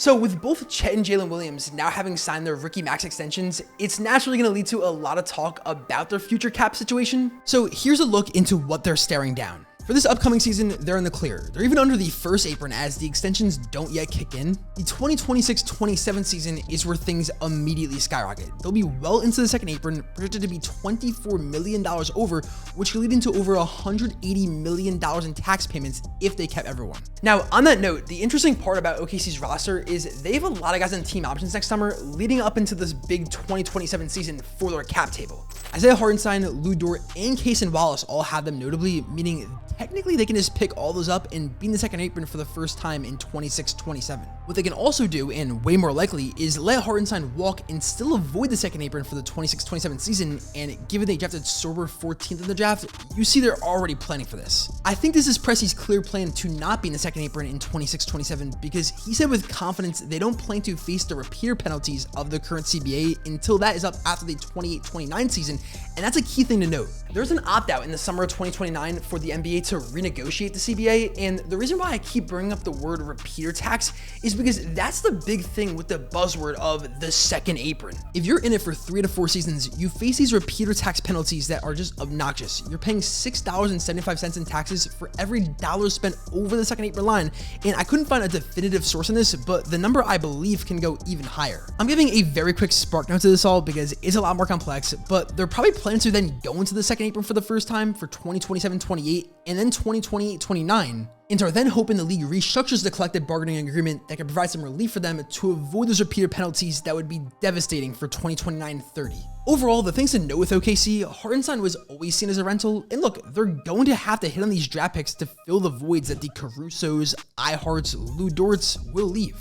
So with both Chet and Jalen Williams now having signed their rookie max extensions, it's naturally going to lead to a lot of talk about their future cap situation. So here's a look into what they're staring down. For this upcoming season, they're in the clear. They're even under the first apron as the extensions don't yet kick in. The 2026-27 season is where things immediately skyrocket. They'll be well into the second apron, projected to be $24 million over, which could lead into over $180 million in tax payments if they kept everyone. Now, on that note, the interesting part about OKC's roster is they have a lot of guys on team options next summer leading up into this big 2027 season for their cap table. Isaiah Hartenstein, Lou Dort, and Cason Wallace all have them notably, meaning technically they can just pick all those up and be in the second apron for the first time in 26-27. What they can also do, and way more likely, is let Hartenstein walk and still avoid the second apron for the 26-27 season, and given they drafted Sorber 14th in the draft, you see they're already planning for this. I think this is Presti's clear plan to not be in the second apron in 26-27 because he said with confidence they don't plan to face the repeater penalties of the current CBA until that is up after the 28-29 season, and that's a key thing to note. There's an opt-out in the summer of 2029 for the NBA to renegotiate the CBA, and the reason why I keep bringing up the word repeater tax is because that's the big thing with the buzzword of the second apron. If you're in it for 3 to 4 seasons, you face these repeater tax penalties that are just obnoxious. You're paying $6.75 in taxes for every dollar spent over the second apron line, and I couldn't find a definitive source on this, but the number I believe can go even higher. I'm giving a very quick spark note to this all because it's a lot more complex, but they're probably planning to then go into the second apron for the first time for 2027-28 and then 2028-29, and are then hoping the league restructures the collective bargaining agreement that can provide some relief for them to avoid those repeater penalties that would be devastating for 2029-30. Overall, the things to note with OKC, Hartenstein was always seen as a rental, and look, they're going to have to hit on these draft picks to fill the voids that the Carusos, Iharts, Lou Dorts will leave.